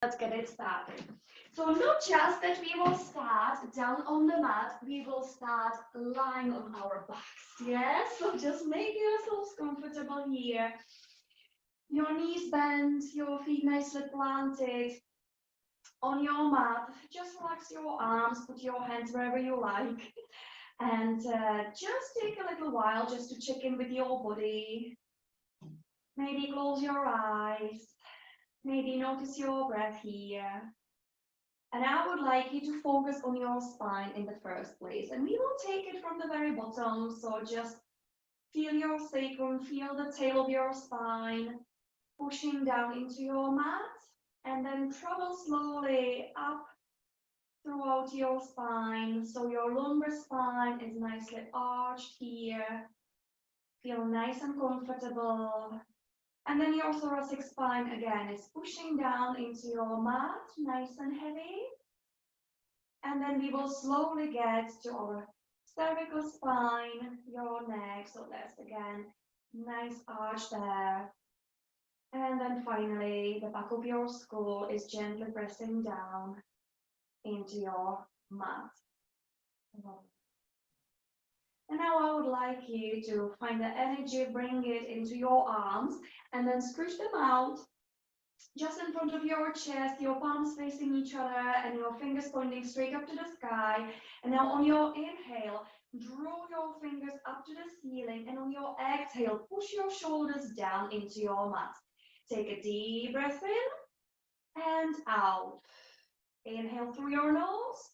Let's get it started. So not just that we will start down on the mat, we will start lying on our backs. Yes, so just make yourselves comfortable here. Your knees bent, your feet nicely planted on your mat. Just relax your arms, put your hands wherever you like. And just take a little while just to check in with your body. Maybe close your eyes. Maybe notice your breath here. And I would like you to focus on your spine in the first place. And we will take it from the very bottom. So just feel your sacrum, feel the tail of your spine, pushing down into your mat. And then travel slowly up throughout your spine. So your lumbar spine is nicely arched here. Feel nice and comfortable. And then your thoracic spine again is pushing down into your mat, nice and heavy. And then we will slowly get to our cervical spine, your neck. So that's again, nice arch there. And then finally, the back of your skull is gently pressing down into your mat. And now I would like you to find the energy, bring it into your arms, and then stretch them out just in front of your chest, your palms facing each other, and your fingers pointing straight up to the sky. And now on your inhale, draw your fingers up to the ceiling, and on your exhale, push your shoulders down into your mat. Take a deep breath in and out. Inhale through your nose.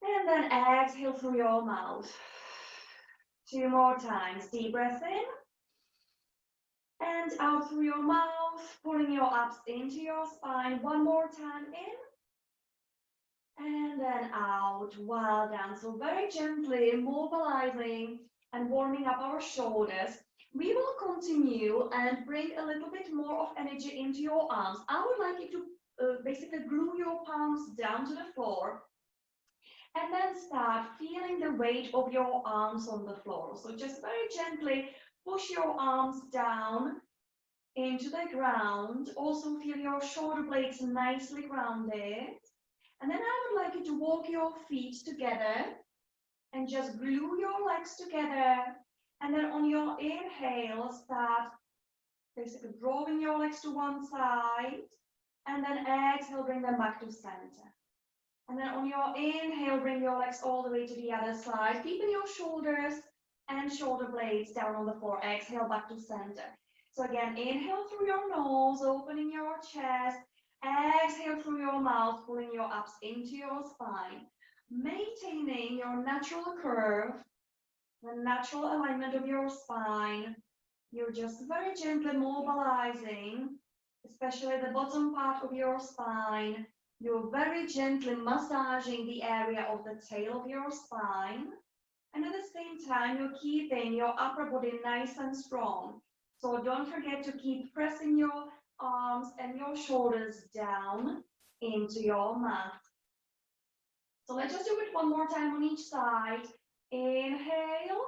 And then exhale through your mouth. 2 more times. Deep breath in. And out through your mouth, pulling your abs into your spine. 1 more time in. And then out. Well done. So very gently mobilizing and warming up our shoulders. We will continue and bring a little bit more of energy into your arms. I would like you to basically glue your palms down to the floor. And then start feeling the weight of your arms on the floor. So just very gently push your arms down into the ground. Also feel your shoulder blades nicely grounded. And then I would like you to walk your feet together and just glue your legs together. And then on your inhale, start basically drawing your legs to one side. And then exhale, bring them back to center. And then on your inhale, bring your legs all the way to the other side, keeping your shoulders and shoulder blades down on the floor. Exhale back to center. So again, inhale through your nose, opening your chest. Exhale through your mouth, pulling your abs into your spine. Maintaining your natural curve, the natural alignment of your spine. You're just very gently mobilizing, especially the bottom part of your spine. You're very gently massaging the area of the tail of your spine. And at the same time, you're keeping your upper body nice and strong. So don't forget to keep pressing your arms and your shoulders down into your mat. So let's just do it 1 more time on each side. Inhale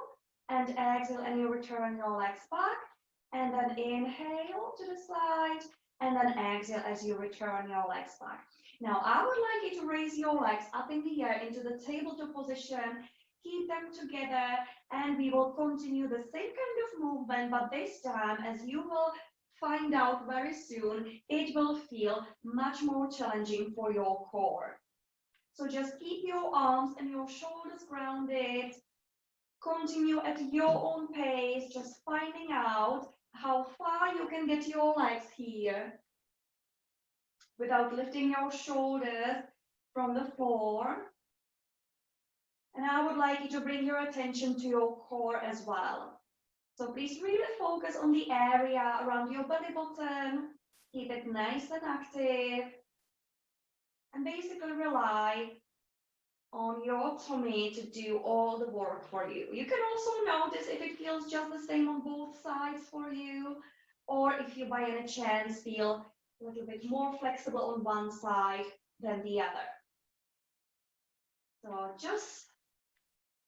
and exhale, and you return your legs back. And then inhale to the side, and then exhale as you return your legs back. Now, I would like you to raise your legs up in the air into the tabletop position, keep them together, and we will continue the same kind of movement, but this time, as you will find out very soon, it will feel much more challenging for your core. So just keep your arms and your shoulders grounded. Continue at your own pace, just finding out how far you can get your legs here without lifting your shoulders from the floor. And I would like you to bring your attention to your core as well. So please really focus on the area around your belly button. Keep it nice and active. And basically rely on your tummy to do all the work for you. You can also notice if it feels just the same on both sides for you, or if you by any chance feel a little bit more flexible on one side than the other. So just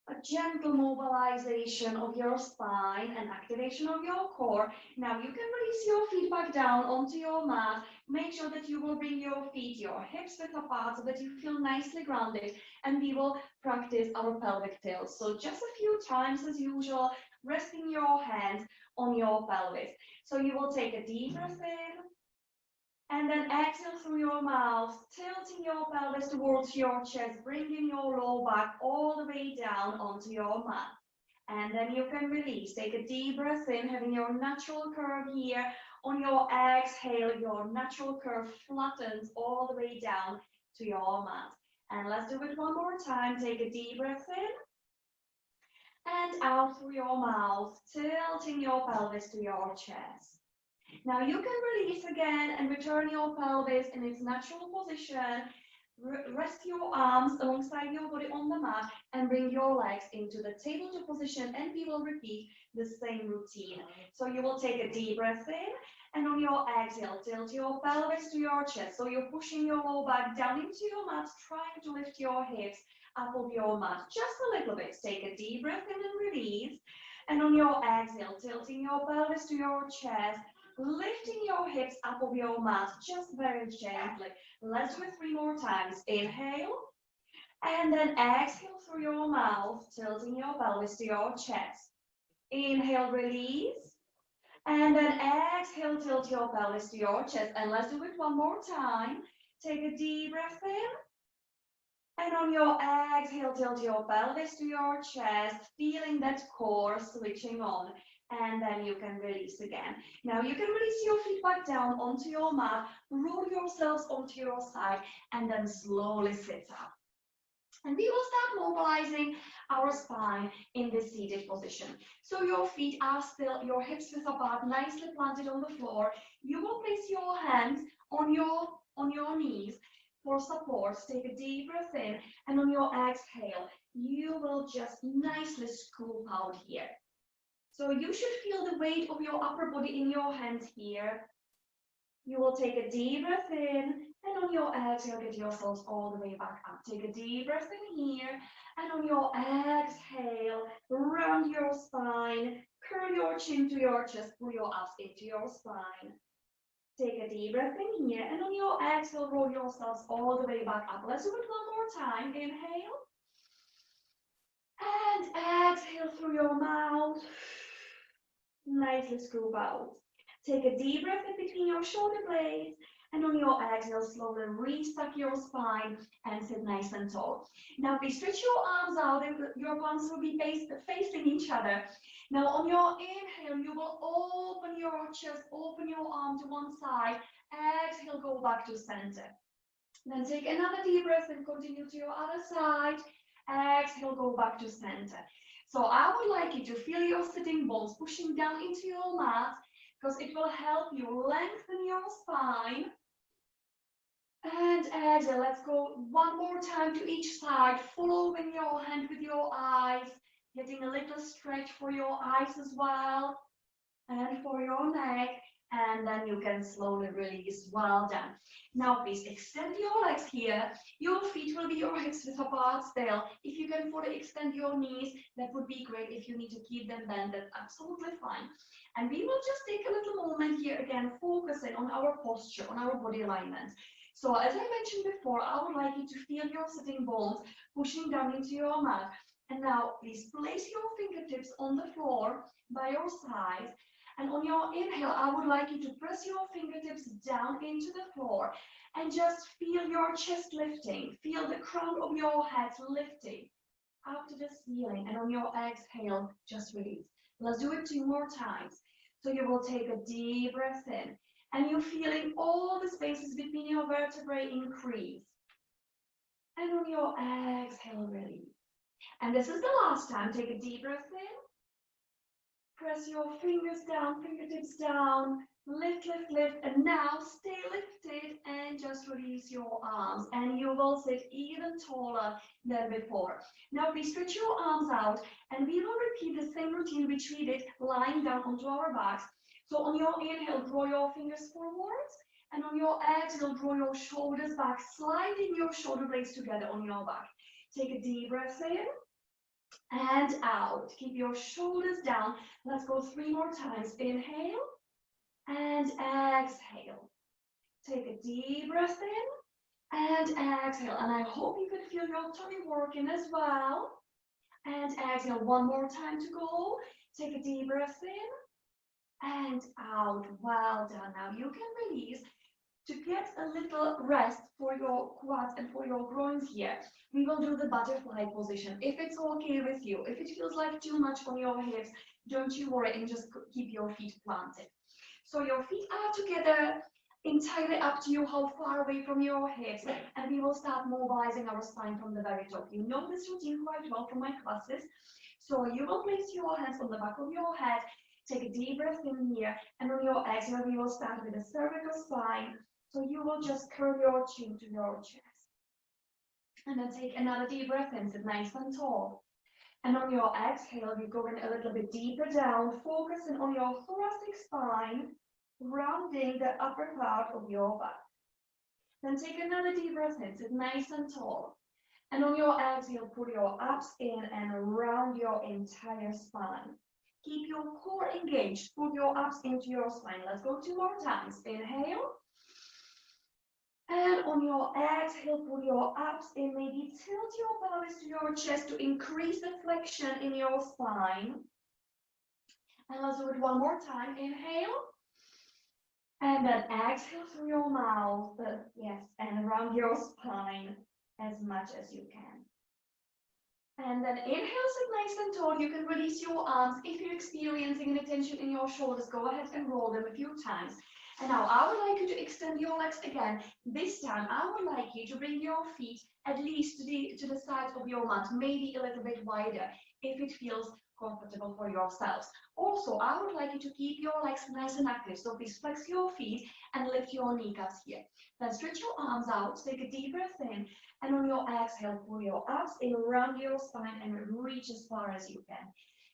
a gentle mobilization of your spine and activation of your core. Now you can release your feet back down onto your mat. Make sure that you will bring your feet, your hips width apart so that you feel nicely grounded, and we will practice our pelvic tilts. So just a few times as usual, resting your hands on your pelvis. So you will take a deep breath in, and then exhale through your mouth, tilting your pelvis towards your chest, bringing your low back all the way down onto your mat. And then you can release. Take a deep breath in, having your natural curve here. On your exhale, your natural curve flattens all the way down to your mat. And let's do it one more time. Take a deep breath in and out through your mouth, tilting your pelvis to your chest. Now you can release again and return your pelvis in its natural position. Rest your arms alongside your body on the mat and bring your legs into the tabletop position, and we will repeat the same routine. So you will take a deep breath in, and on your exhale, tilt your pelvis to your chest. So you're pushing your low back down into your mat, trying to lift your hips up of your mat just a little bit. Take a deep breath in and release. And on your exhale, tilting your pelvis to your chest, lifting your hips up of your mat just very gently. Let's do it 3 more times. Inhale, and then exhale through your mouth, tilting your pelvis to your chest. Inhale, release, and then exhale, tilt your pelvis to your chest. And let's do it one more time. Take a deep breath in, and on your exhale, tilt your pelvis to your chest, feeling that core switching on. And then you can release again. Now you can release your feet back down onto your mat, roll yourselves onto your side, and then slowly sit up. And we will start mobilizing our spine in this seated position. So your feet are still, your hips width apart, nicely planted on the floor. You will place your hands on your knees for support. Take a deep breath in, and on your exhale, you will just nicely scoop out here. So you should feel the weight of your upper body in your hands here. You will take a deep breath in, and on your exhale, get yourselves all the way back up. Take a deep breath in here, and on your exhale, round your spine, curl your chin to your chest, pull your abs into your spine. Take a deep breath in here, and on your exhale, roll yourselves all the way back up. Let's do it one more time. Inhale, and exhale through your mouth. Nicely scoop out. Take a deep breath in between your shoulder blades, and on your exhale, slowly restack your spine and sit nice and tall. Now please stretch your arms out, and your palms will be facing each other. Now on your inhale, you will open your chest, open your arm to one side. Exhale, go back to center. Then take another deep breath and continue to your other side. Exhale, go back to center. So I would like you to feel your sitting bones pushing down into your mat, because it will help you lengthen your spine. And exhale, let's go one more time to each side, following your hand with your eyes, getting a little stretch for your eyes as well, and for your neck. And then you can slowly release. Well done. Now please extend your legs here. Your feet will be your hips width apart still. If you can fully extend your knees, that would be great. If you need to keep them bent, that's absolutely fine. And we will just take a little moment here again, focusing on our posture, on our body alignment. So as I mentioned before, I would like you to feel your sitting bones pushing down into your mat. And now please place your fingertips on the floor by your sides. And on your inhale, I would like you to press your fingertips down into the floor and just feel your chest lifting. Feel the crown of your head lifting up to the ceiling. And on your exhale, just release. Let's do it 2 more times. So you will take a deep breath in, and you're feeling all the spaces between your vertebrae increase. And on your exhale, release. And this is the last time. Take a deep breath in. Press your fingers down, fingertips down, lift, lift, lift, and now stay lifted and just release your arms, and you will sit even taller than before. Now please stretch your arms out, and we will repeat the same routine which we did lying down onto our backs. So on your inhale, draw your fingers forwards, and on your exhale, draw your shoulders back, sliding your shoulder blades together on your back. Take a deep breath in. and out. Keep your shoulders down. Let's go 3 more times. Inhale and exhale. Take a deep breath in and exhale. And I hope you can feel your tummy working as well. And exhale. One more time to go. Take a deep breath in and out. Well done. Now you can release. To get a little rest for your quads and for your groins here, we will do the butterfly position. If it's okay with you, if it feels like too much on your hips, don't you worry and just keep your feet planted. So your feet are together, entirely up to you how far away from your hips, and we will start mobilizing our spine from the very top. You know this routine quite well from my classes. So you will place your hands on the back of your head, take a deep breath in here, and on your exhale, we will start with a cervical spine. So you will just curl your chin to your chest. And then take another deep breath in, sit nice and tall. And on your exhale, you're going a little bit deeper down, focusing on your thoracic spine, rounding the upper part of your back. Then take another deep breath in, sit nice and tall. And on your exhale, pull your abs in and round your entire spine. Keep your core engaged, pull your abs into your spine. Let's go 2 more times. Inhale. And on your exhale, pull your abs in, maybe tilt your pelvis to your chest to increase the flexion in your spine. And let's do it one more time. Inhale. And then exhale through your mouth. Yes, and around your spine as much as you can. And then inhale, sit nice and tall. You can release your arms. If you're experiencing any tension in your shoulders, go ahead and roll them a few times. And now I would like you to extend your legs again. This time I would like you to bring your feet at least to the sides of your mat, maybe a little bit wider if it feels comfortable for yourselves. Also, I would like you to keep your legs nice and active. So please flex your feet and lift your kneecaps here. Then stretch your arms out, take a deep breath in, and on your exhale, pull your abs in around your spine and reach as far as you can.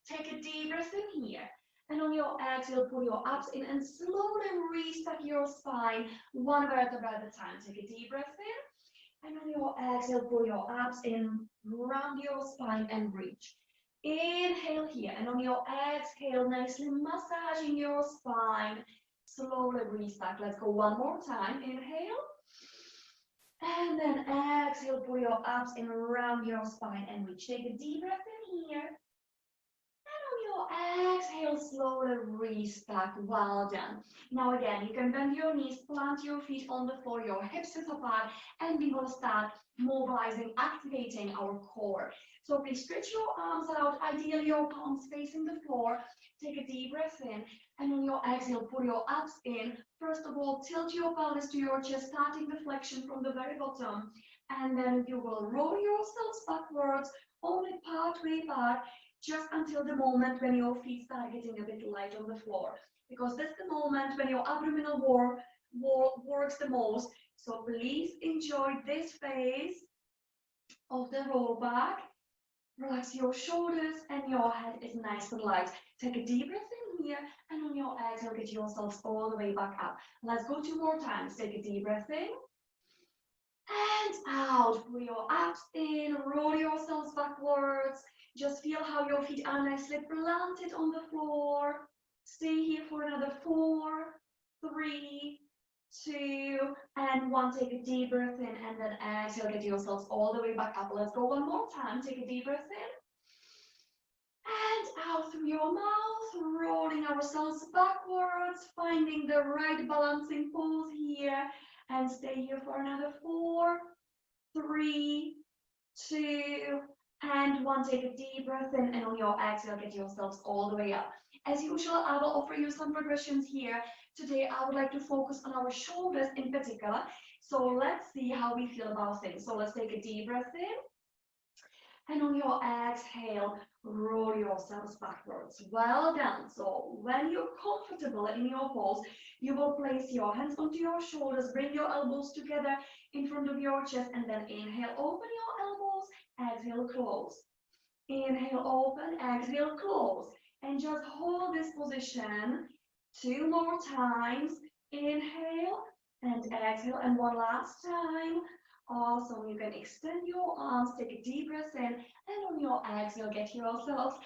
Take a deep breath in here. And on your exhale, pull your abs in and slowly restack your spine one vertebra at a time. Take a deep breath in. And on your exhale, pull your abs in, round your spine and reach. Inhale here. And on your exhale, nicely massaging your spine. Slowly restack. Let's go one more time. Inhale. And then exhale, pull your abs in, round your spine and reach. Take a deep breath in here. Exhale, slowly restack. Well done. Now again, you can bend your knees, plant your feet on the floor, your hips is apart, and we will start mobilizing, activating our core. So please stretch your arms out, ideally your palms facing the floor. Take a deep breath in, and on your exhale, pull your abs in. First of all, tilt your pelvis to your chest, starting the flexion from the very bottom. And then you will roll yourselves backwards, only partway back, just until the moment when your feet start getting a bit light on the floor. Because that's the moment when your abdominal works the most. So please enjoy this phase of the roll back. Relax your shoulders and your head is nice and light. Take a deep breath in here and on your exhale, get yourselves all the way back up. Let's go 2 more times. Take a deep breath in. And out. Pull your abs in, roll yourselves backwards. Just feel how your feet are nicely planted on the floor. Stay here for another 4, 3, 2, and 1. Take a deep breath in and then exhale. Get yourselves all the way back up. Let's go one more time. Take a deep breath in. And out through your mouth, rolling ourselves backwards, finding the right balancing pose here. And stay here for another 4, 3, 2, and 1. Take a deep breath in, and on your exhale, get yourselves all the way up. As usual, I will offer you some progressions here. Today, I would like to focus on our shoulders in particular. So let's see how we feel about things. So let's take a deep breath in. And on your exhale, roll yourselves backwards. Well done. So when you're comfortable in your pose, you will place your hands onto your shoulders, bring your elbows together in front of your chest, and then inhale, open your elbows, exhale, close. Inhale, open, exhale, close. And just hold this position 2 more times. Inhale and exhale, and one last time. Awesome. You can extend your arms, take a deep breath in, and on your exhale, get yourselves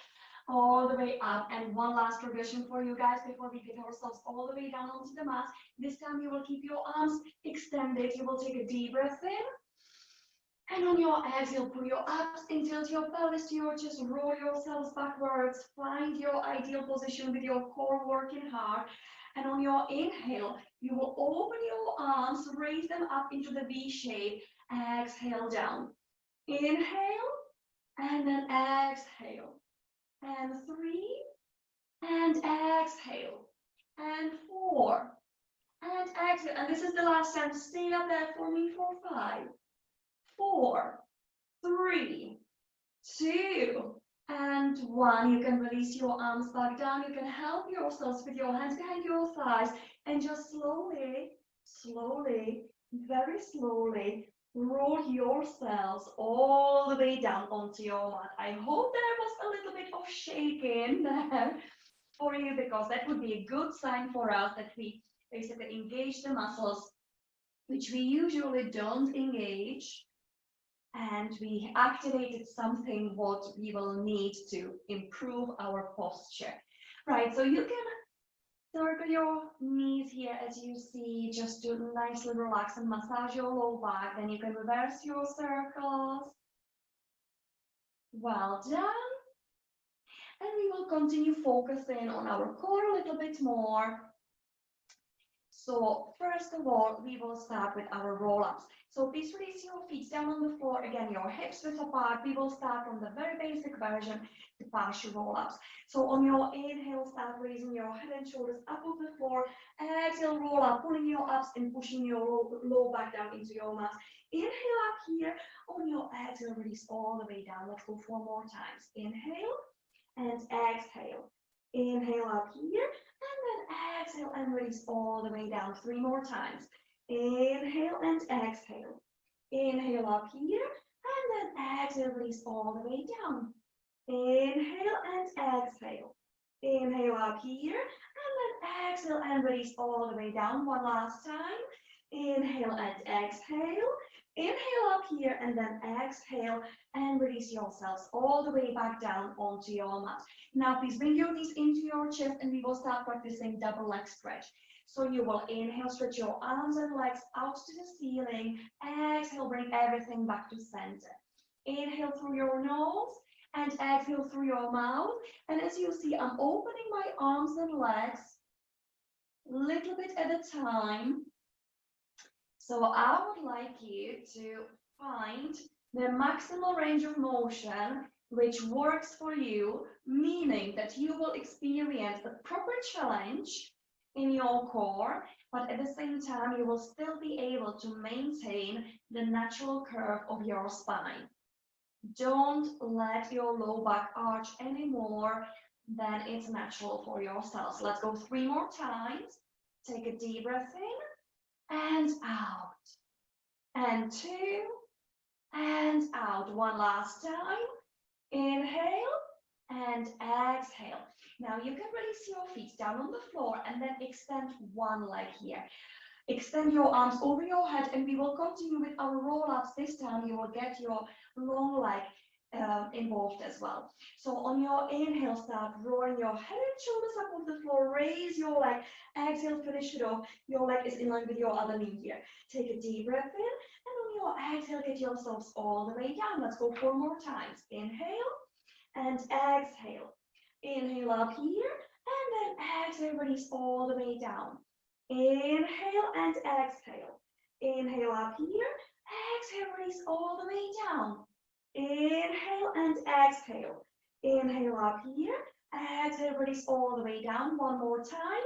all the way up. And one last progression for you guys before we get ourselves all the way down onto the mat. This time you will keep your arms extended. You will take a deep breath in. And on your exhale, pull your abs in, tilt your pelvis to your chest, roll yourselves backwards. Find your ideal position with your core working hard. And on your inhale, you will open your arms, raise them up into the V shape. Exhale down. Inhale, and then exhale. And 3, and exhale. And 4, and exhale. And this is the last time. Stay up there for me for 5, 4, 3, 2, and 1. You can release your arms back down. You can help yourselves with your hands behind your thighs and just slowly, very slowly roll yourselves all the way down onto your mat. I hope there was a little bit of shaking there for you, because that would be a good sign for us that we basically engage the muscles which we usually don't engage, and we activated something what we will need to improve our posture. Right, so you can circle your knees here as you see, just to nicely relax and massage your low back. Then you can reverse your circles. Well done. And we will continue focusing on our core a little bit more. So first of all, we will start with our roll-ups. So please release your feet down on the floor. Again, your hips width apart. We will start from the very basic version, the partial roll-ups. So on your inhale, start raising your head and shoulders up off the floor. Exhale, roll up, pulling your ups and pushing your low back down into your mat. Inhale up here. On your exhale, release all the way down. Let's go 4 more times. Inhale and exhale. Inhale up here. And then exhale and release all the way down 3 more times. Inhale and exhale. Inhale up here. And then exhale, release all the way down. Inhale and exhale. Inhale up here. And then exhale and release all the way down. One last time. Inhale and exhale. Inhale up here and then exhale and release yourselves all the way back down onto your mat. Now please bring your knees into your chest and we will start practicing double leg stretch. So you will inhale, stretch your arms and legs out to the ceiling. Exhale, bring everything back to center. Inhale through your nose and exhale through your mouth. And as you see, I'm opening my arms and legs a little bit at a time. So I would like you to find the maximal range of motion which works for you, meaning that you will experience a proper challenge in your core, but at the same time, you will still be able to maintain the natural curve of your spine. Don't let your low back arch any more than it's natural for yourselves. Let's go 3 more times. Take a deep breath in. And out, and 2, and out. One last time. Inhale and exhale. Now you can release your feet down on the floor and then extend one leg here. Extend your arms over your head and we will continue with our roll-ups. This time you will get your long leg involved as well. So on your inhale, start rolling your head and shoulders up on the floor. Raise your leg. Exhale, finish it off. Your leg is in line with your other knee here. Take a deep breath in, and on your exhale, get yourselves all the way down. Let's go 4 more times. Inhale and exhale. Inhale up here, and then exhale, release all the way down. Inhale and exhale. Inhale up here. Exhale, release all the way down. Inhale and exhale. Inhale up here. Exhale, release all the way down. One more time.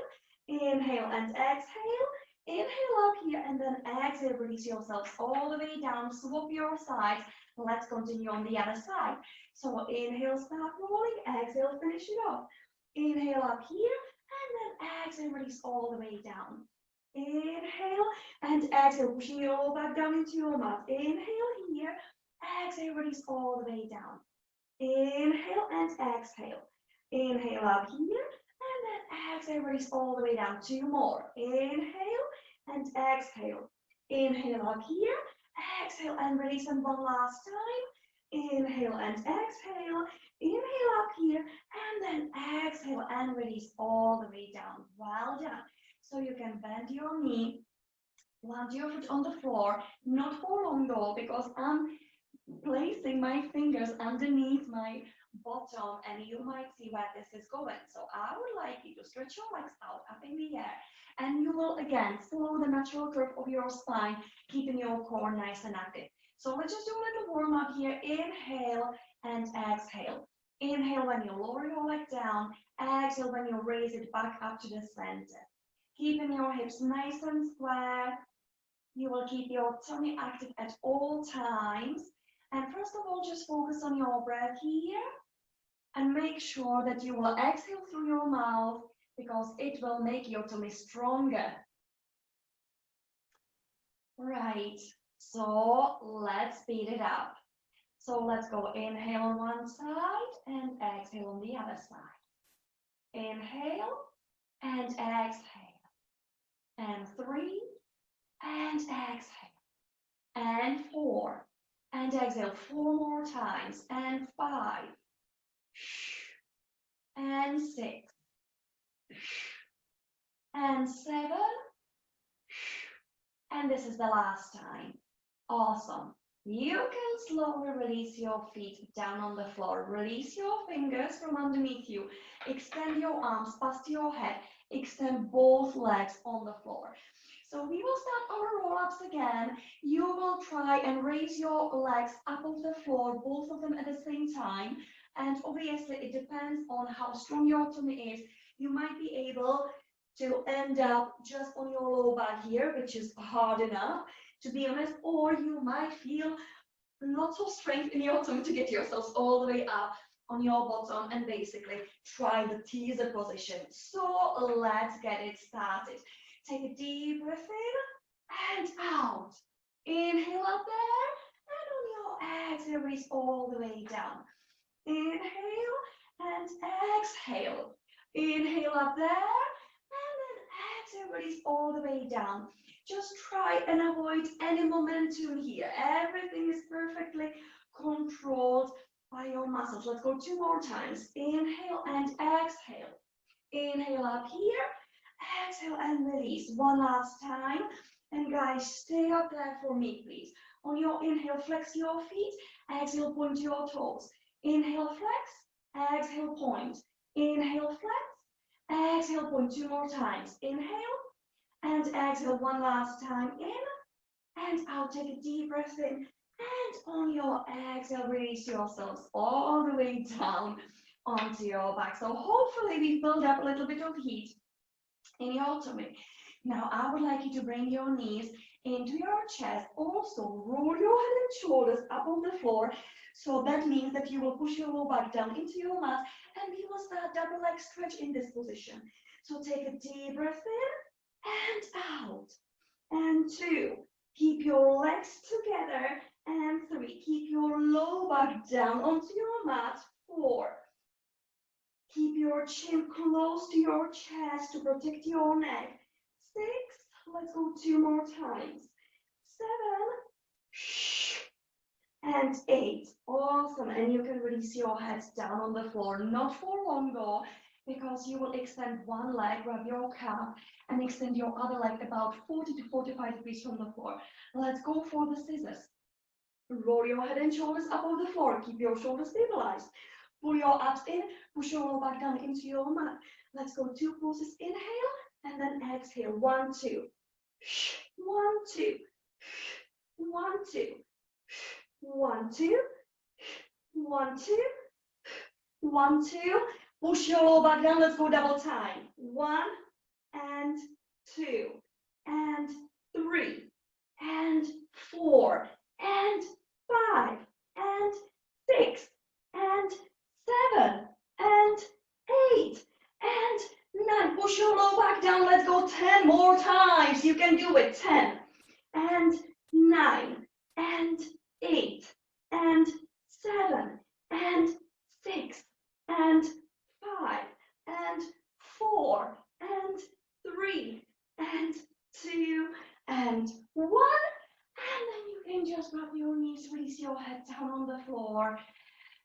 Inhale and exhale. Inhale up here and then exhale, release yourselves all the way down. Swap your sides. Let's continue on the other side. So inhale, start rolling. Exhale, finish it off. Inhale up here and then exhale, release all the way down. Inhale and exhale, pushing your low back down into your mat. Inhale here. Exhale, release all the way down. Inhale and exhale. Inhale up here. And then exhale, release all the way down. 2 more. Inhale and exhale. Inhale up here. exhale and release, and one last time. Inhale and exhale. Inhale up here, and then exhale and release all the way down. Well done. So you can bend your knee, plant your foot on the floor, not for long though, because I'm placing my fingers underneath my bottom, and you might see where this is going. So I would like you to stretch your legs out up in the air, and you will again follow the natural curve of your spine, keeping your core nice and active. So let's just do a little warm up here. Inhale and exhale. Inhale when you lower your leg down. Exhale when you raise it back up to the center. Keeping your hips nice and square. You will keep your tummy active at all times. And first of all, just focus on your breath here. And make sure that you will exhale through your mouth, because it will make your tummy stronger. Right, so let's speed it up. So let's go inhale on one side and exhale on the other side. Inhale and exhale. And 3 and exhale. And 4 and exhale 4 more times. And 5 and 6 and 7, and this is the last time. Awesome. You can slowly release your feet down on the floor. Release your fingers from underneath you. Extend your arms past your head. Extend both legs on the floor. So we will start our roll-ups again. You will try and raise your legs up off the floor, both of them at the same time. And obviously it depends on how strong your tummy is. You might be able to end up just on your low back here, which is hard enough, to be honest, or you might feel lots of strength in your tummy to get yourselves all the way up on your bottom and basically try the teaser position. So let's get it started. Take a deep breath in and out. Inhale up there, and on your exhale, release all the way down. Inhale and exhale. Inhale up there, and then exhale, release all the way down. Just try and avoid any momentum here. Everything is perfectly controlled by your muscles. Let's go 2 more times. Inhale and exhale. Inhale up here. Exhale and release. One last time. And guys, stay up there for me, please. On your inhale, flex your feet. Exhale, point your toes. Inhale, flex. Exhale, point. Inhale, flex. Exhale, point 2 more times. Inhale and exhale one last time. In and out. Take a deep breath in. And on your exhale, release yourselves all the way down onto your back. So hopefully we build up a little bit of heat in your tummy. Now I would like you to bring your knees into your chest. Also roll your head and shoulders up on the floor. So that means that you will push your lower back down into your mat, and we will start double leg stretch in this position. So take a deep breath in and out. And 2. Keep your legs together. And 3. Keep your lower back down onto your mat. 4. Keep your chin close to your chest to protect your neck. 6. Let's go 2 more times. 7. And 8. Awesome. And you can release your head down on the floor. Not for long though, because you will extend one leg, grab your calf, and extend your other leg about 40 to 45 degrees from the floor. Let's go for the scissors. Roll your head and shoulders up on the floor. Keep your shoulders stabilized. Pull your abs in, push your lower back down into your mat. Let's go 2 pulses. Inhale and then exhale. 1, 2. 1, 2. 1, 2. 1, 2. 1, 2. 1, 2. Push your lower back down. Let's go double time. 1 and 2 and 3 and 4 and 5 and 6 and 7 and 8 and 9. Push your lower back down. Let's go 10 more times. You can do it. 10 and 9 and 8 and 7 and 6 and 5 and 4 and 3 and 2 and 1. And then you can just grab your knees, release your head down on the floor,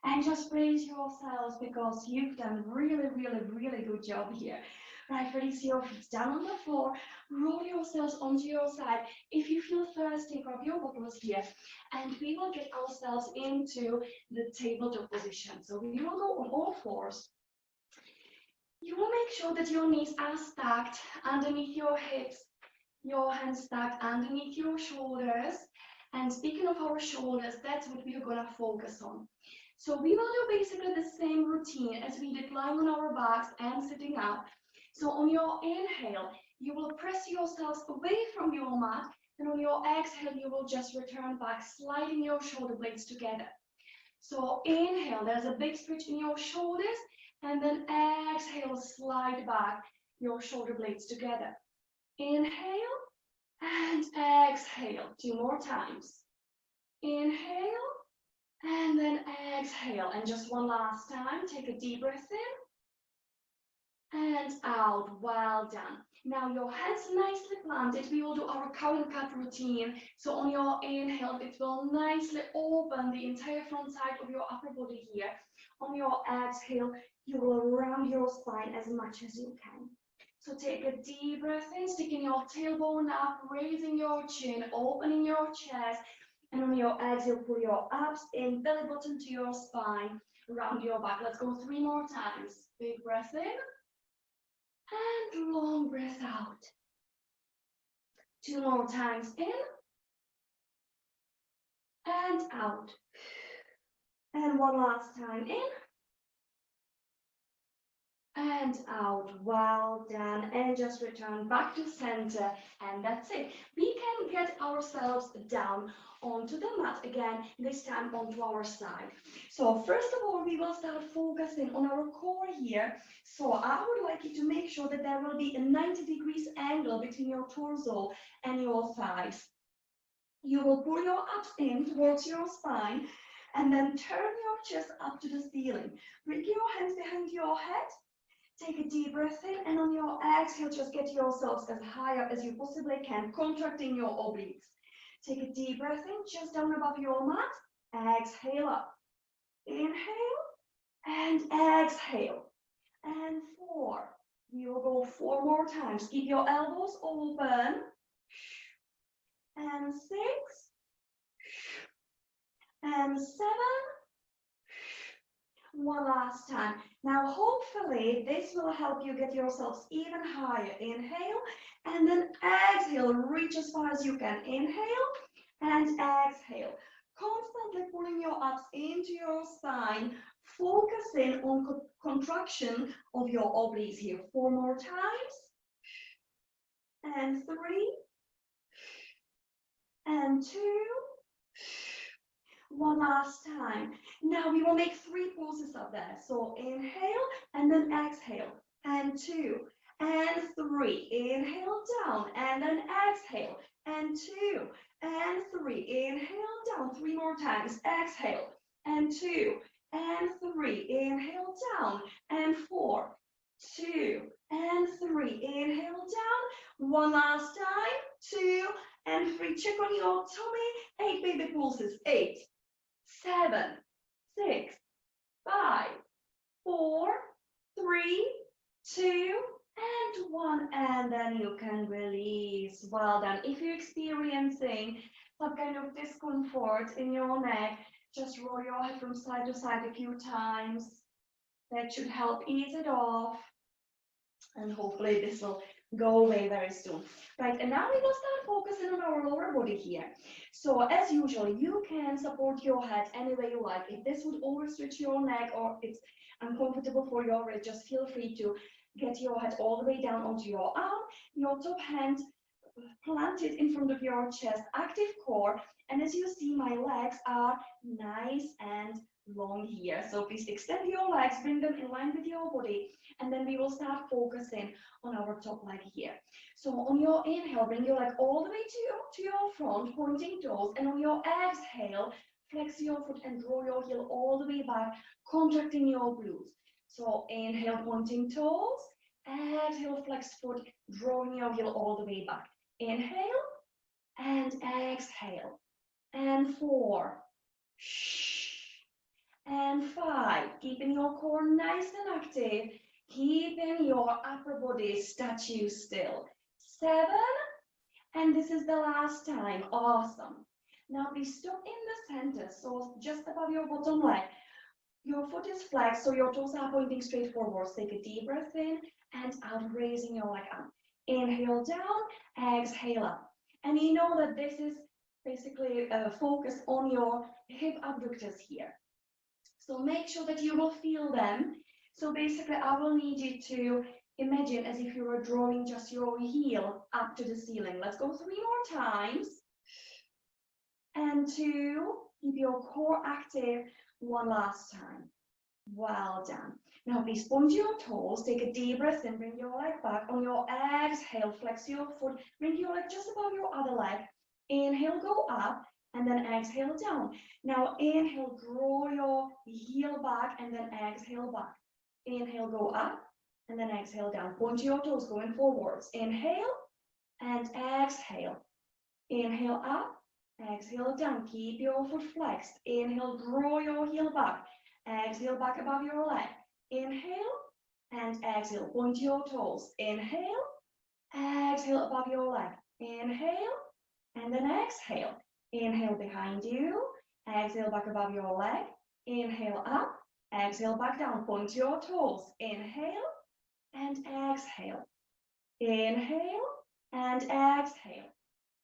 and just brace yourselves because you've done really, really, really good job here. Right, release your feet down on the floor, roll yourselves onto your side. If you feel thirsty, grab your bottles here, and we will get ourselves into the tabletop position. So we will go on all fours. You will make sure that your knees are stacked underneath your hips, your hands stacked underneath your shoulders. And speaking of our shoulders, that's what we are going to focus on. So we will do basically the same routine as we did lying on our backs and sitting up. So on your inhale, you will press yourselves away from your mat, and on your exhale, you will just return back, sliding your shoulder blades together. So inhale, there's a big stretch in your shoulders, and then exhale, slide back your shoulder blades together. Inhale and exhale, 2 more times. Inhale and then exhale, and just one last time, take a deep breath in and out. Well done. Now your hands nicely planted. We will do our cow and cat routine. So on your inhale, it will nicely open the entire front side of your upper body here. On your exhale, you will round your spine as much as you can. So take a deep breath in, sticking your tailbone up, raising your chin, opening your chest. And on your exhale, pull your abs in, belly button to your spine, round your back. Let's go 3 more times. Big breath in. And long breath out. 2 more times in and out. And one last time in and out. Well done. And just return back to center. And that's it. We can get ourselves down onto the mat again, this time onto our side. So first of all, we will start focusing on our core here. So I would like you to make sure that there will be a 90 degrees angle between your torso and your thighs. You will pull your abs in towards your spine and then turn your chest up to the ceiling. Bring your hands behind your head. Take a deep breath in, and on your exhale, just get yourselves as high up as you possibly can, contracting your obliques. Take a deep breath in, just down above your mat. Exhale up. Inhale and exhale. And 4. We will go 4 more times. Keep your elbows open. And 6. And 7. One last time. Now, hopefully, this will help you get yourselves even higher. Inhale, and then exhale. Reach as far as you can. Inhale, and exhale. Constantly pulling your abs into your spine, focusing on contraction of your obliques here. 4 more times. And 3. And 2. One last time. Now we will make 3 pulses of that. So inhale and then exhale. And 2 and 3. Inhale down and then exhale. And 2 and 3. Inhale down 3 more times. Exhale. And 2 and 3. Inhale down. And 4, 2 and 3. Inhale down. One last time. 2 and 3. Check on your tummy. 8 baby pulses. 8, 7, 6, 5, 4, 3, 2, and 1. And then you can release. Well done. If you're experiencing some kind of discomfort in your neck, just roll your head from side to side a few times. That should help ease it off. And hopefully this will go away very soon. Right, and now we will start focusing on our lower body here. So as usual, you can support your head any way you like. If this would overstretch your neck or it's uncomfortable for your wrist, just feel free to get your head all the way down onto your arm, your top hand planted in front of your chest, active core. And as you see, my legs are nice and long here. So please extend your legs, bring them in line with your body, and then we will start focusing on our top leg here. So on your inhale, bring your leg all the way to your front, pointing toes, and on your exhale, flex your foot and draw your heel all the way back, contracting your glutes. So inhale, pointing toes, exhale, flex foot, drawing your heel all the way back. Inhale and exhale. and 4, and 5. Keeping your core nice and active, keeping your upper body statue still. 7, and this is the last time. Awesome. Now we stop in the center, so just above your bottom leg. Your foot is flexed, so your toes are pointing straight forwards. Take a deep breath in and out, raising your leg up. Inhale down, exhale up. And you know that this is basically focused on your hip abductors here. So make sure that you will feel them. So basically, I will need you to imagine as if you were drawing just your heel up to the ceiling. Let's go 3 more times. And 2, keep your core active. 1 last time. Well done. Now please point your toes, take a deep breath in, bring your leg back. On your exhale, flex your foot, bring your leg just above your other leg. Inhale, go up, and then exhale down. Now inhale, draw your heel back, and then exhale back. Inhale, go up, and then exhale down. Point your toes going forwards. Inhale, and exhale. Inhale up. Exhale down, keep your foot flexed. Inhale, draw your heel back. Exhale, back above your leg. Inhale, and exhale, point your toes. Inhale, exhale above your leg. Inhale, and then exhale. Inhale behind you. Exhale back above your leg. Inhale up. Exhale back down, point your toes. Inhale, and exhale. Inhale, and exhale.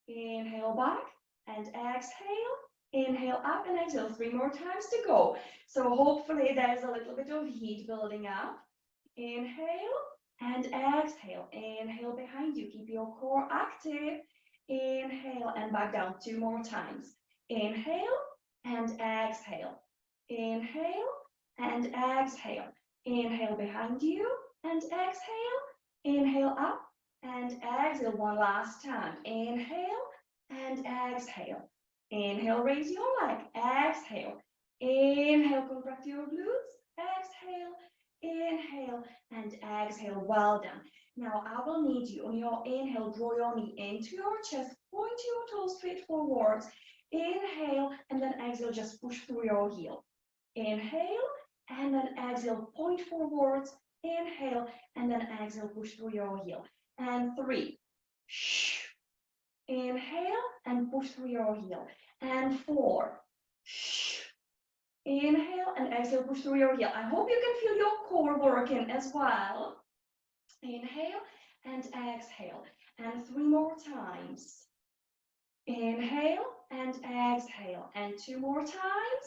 Inhale back. And exhale, inhale up and exhale. 3 more times to go. So hopefully there's a little bit of heat building up. Inhale and exhale. Inhale behind you. Keep your core active. Inhale and back down 2 more times. Inhale and exhale. Inhale and exhale. Inhale behind you and exhale. Inhale up and exhale 1 last time. Inhale and exhale. Inhale, raise your leg. Exhale. Inhale, contract your glutes. Exhale. Inhale and exhale. Well done. Now I will need you on your inhale, draw your knee into your chest, point your toes straight forwards. Inhale and then exhale, just push through your heel. Inhale and then exhale, point forwards. Inhale and then exhale, push through your heel. And 3. Inhale and push through your heel. And 4. Inhale and exhale, push through your heel. I hope you can feel your core working as well. Inhale and exhale. And 3 more times. Inhale and exhale. And 2 more times.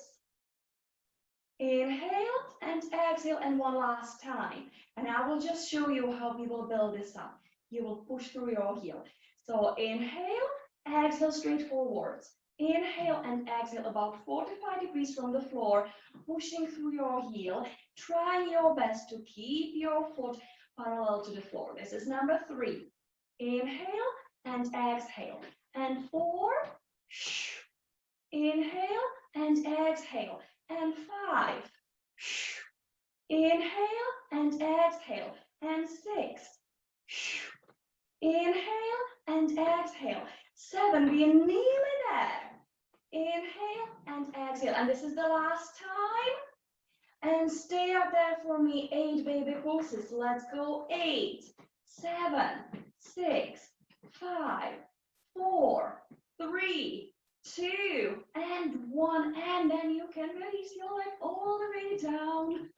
Inhale and exhale. And 1 last time. And I will just show you how we will build this up. You will push through your heel. So inhale, exhale straight forwards. Inhale and exhale about 45 degrees from the floor, pushing through your heel. Try your best to keep your foot parallel to the floor. This is number 3. Inhale and exhale. And 4. Inhale and exhale. And 5. Inhale and exhale. And 6. Inhale and exhale. 7, we are nearly there. Inhale and exhale. And this is the last time. And stay up there for me. 8 baby pulses. Let's go. 8, 7, 6, 5, 4, 3, 2, and 1. And then you can release your leg all the way down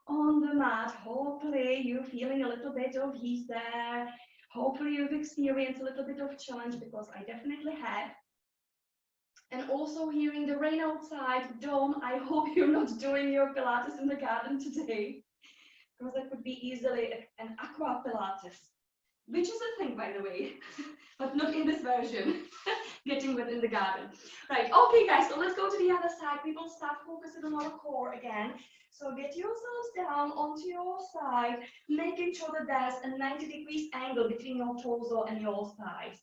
on the mat. Hopefully you're feeling a little bit of heat there. Hopefully you've experienced a little bit of challenge, because I definitely have. And also hearing the rain outside. Dom, I hope you're not doing your Pilates in the garden today, because that could be easily an aqua Pilates, which is a thing, by the way, but not in this version. Getting wet in the garden. Right, okay guys, so let's go to the other side. We will start focusing on our core again. So get yourselves down onto your side, making sure that there's a 90 degrees angle between your torso and your thighs.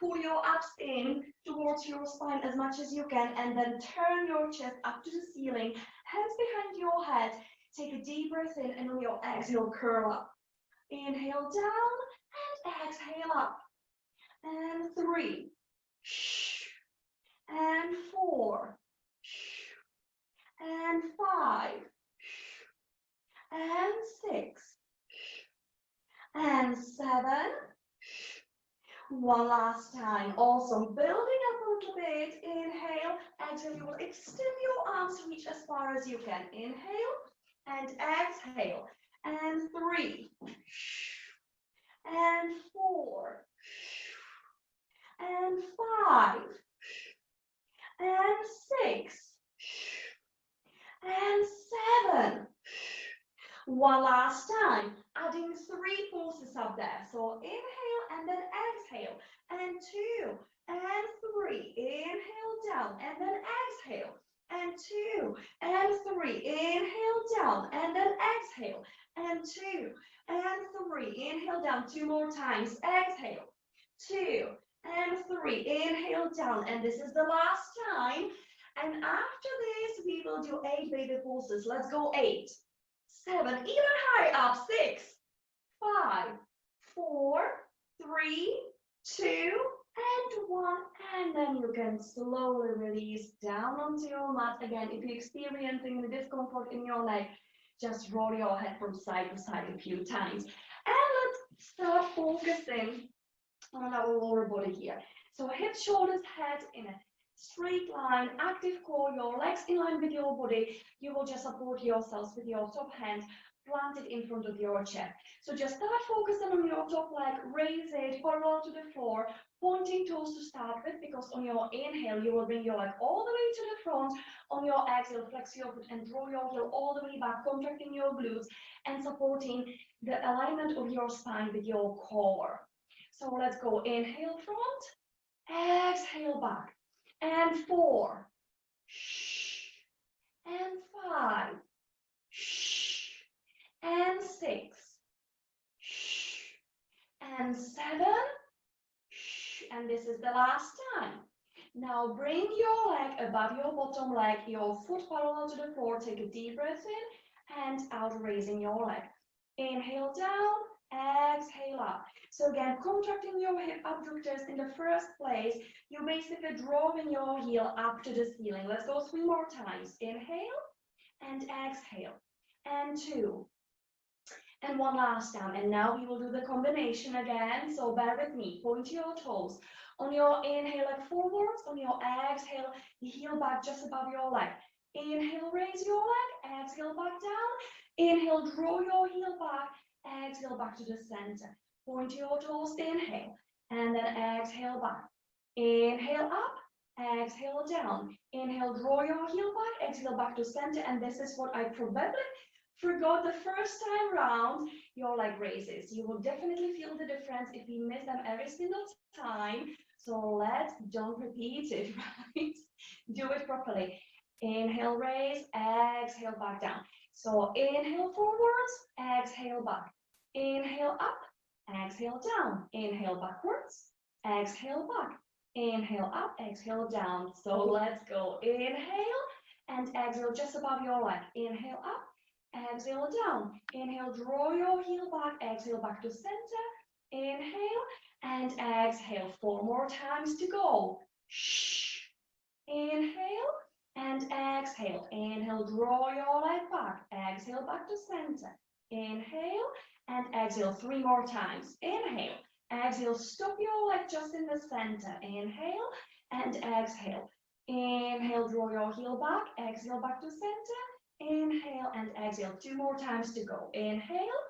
Pull your abs in towards your spine as much as you can, and then turn your chest up to the ceiling, hands behind your head. Take a deep breath in, and on your exhale, curl up. Inhale down and exhale up. And 3. 4, and 5, and 6, and 7. One last time. Also building up a little bit. Inhale. Exhale. You will extend your arms, reach as far as you can. Inhale and exhale. And 3, and 4, and 5, and 6, and 7. One last time, adding 3 pulses up there. So inhale and then exhale, and 2, and 3. Inhale down, and then exhale, and 2, and 3. Inhale down, and then exhale, and 2, and 3. Inhale down 2 more times. Exhale, 2, and 3. Inhale down, and this is the last time. And after this, we will do 8 baby pulses. Let's go 8, 7, even higher up. 6, 5, 4, 3, 2, and 1. And then you can slowly release down onto your mat. Again, if you're experiencing the discomfort in your leg, just roll your head from side to side a few times. And let's start focusing on our lower body here. So hips, shoulders, head in a straight line, active core, your legs in line with your body. You will just support yourselves with your top hand planted in front of your chest. So just start focusing on your top leg, raise it parallel to the floor, pointing toes to start with, because on your inhale, you will bring your leg all the way to the front. On your exhale, flex your foot and draw your heel all the way back, contracting your glutes and supporting the alignment of your spine with your core. So let's go. Inhale front, exhale back. And 4, and 5, and 6, and 7, and this is the last time. Now bring your leg above your bottom leg, your foot parallel to the floor. Take a deep breath in and out, raising your leg. Inhale down, exhale up. So again, contracting your hip abductors in the first place, you're basically drawing your heel up to the ceiling. Let's go 3 more times. Inhale and exhale. And 2. And 1 last time. And now we will do the combination again. So bear with me. Point your toes. On your inhale, leg forwards. On your exhale, the heel back just above your leg. Inhale, raise your leg. Exhale, back down. Inhale, draw your heel back. Exhale, back to the center. Point your toes, inhale, and then exhale back. Inhale up, exhale down. Inhale, draw your heel back, exhale back to center. And this is what I probably forgot the first time round. Your leg raises. You will definitely feel the difference if you miss them every single time. So let's don't repeat it, right? Do it properly. Inhale, raise, exhale, back down. So inhale forwards, exhale back. Inhale up, exhale down. Inhale backwards, exhale back. Inhale up, exhale down. So let's go. Inhale and exhale just above your leg. Inhale up, exhale down. Inhale, draw your heel back. Exhale back to center. Inhale and exhale. 4 more times to go. Shh. Inhale and exhale. Inhale, draw your leg back. Exhale back to center. Inhale and exhale 3 more times. Inhale, exhale, stop your leg just in the center. Inhale and exhale. Inhale, draw your heel back. Exhale back to center. Inhale and exhale. 2 more times to go. Inhale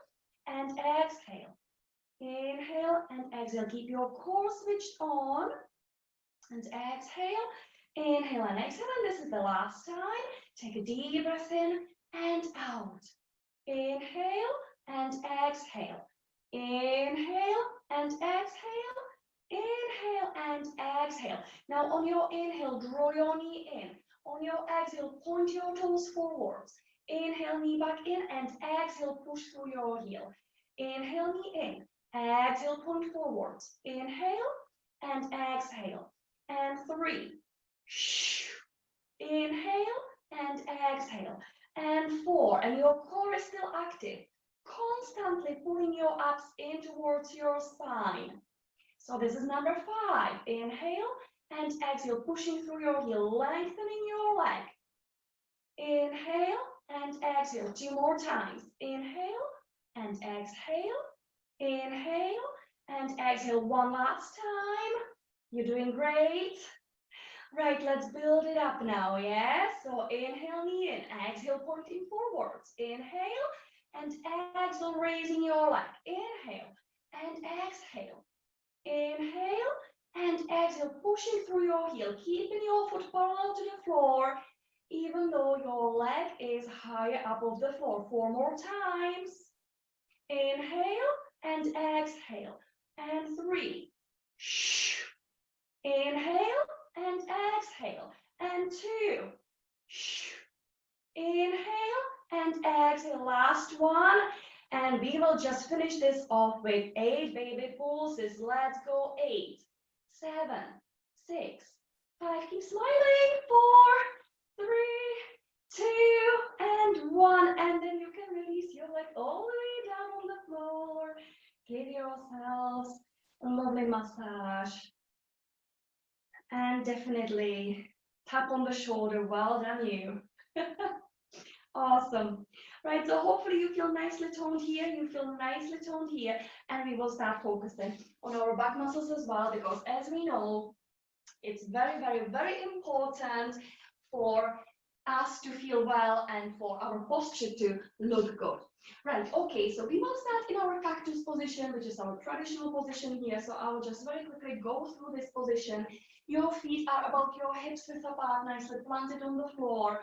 and exhale. Inhale and exhale. Keep your core switched on. And exhale. Inhale and exhale. And this is the last time. Take a deep breath in and out. Inhale and exhale. Inhale and exhale. Inhale and exhale. Now on your inhale, draw your knee in. On your exhale, point your toes forwards. Inhale, knee back in, and exhale, push through your heel. Inhale, knee in. Exhale, point forwards. Inhale and exhale. And 3. Inhale and exhale. And 4. And your core is still active. Constantly pulling your abs in towards your spine. So this is number 5. Inhale and exhale, pushing through your heel, lengthening your leg. Inhale and exhale, 2 more times. Inhale and exhale, inhale and exhale, 1 last time. You're doing great. Right, let's build it up now, yeah? So inhale, knee in, exhale, pointing forwards. Inhale and exhale, raising your leg. Inhale and exhale. Inhale and exhale, pushing through your heel, keeping your foot parallel to the floor, even though your leg is higher above the floor. 4 more times. Inhale and exhale. And 3. Inhale and exhale. And 2. Inhale and exhale. Last one. And we will just finish this off with 8 baby pulses. Let's go. 8, 7, 6, 5. Keep smiling. 4, 3, 2, and 1. And then you can release your leg all the way down on the floor. Give yourselves a lovely massage. And definitely tap on the shoulder. Well done, you. Awesome. Right, so hopefully you feel nicely toned here, and we will start focusing on our back muscles as well, because as we know, it's very, very, very important for us to feel well and for our posture to look good. Right, okay, so we will start in our cactus position, which is our traditional position here. So I will just very quickly go through this position. Your feet are above your hips, width apart, nicely planted on the floor.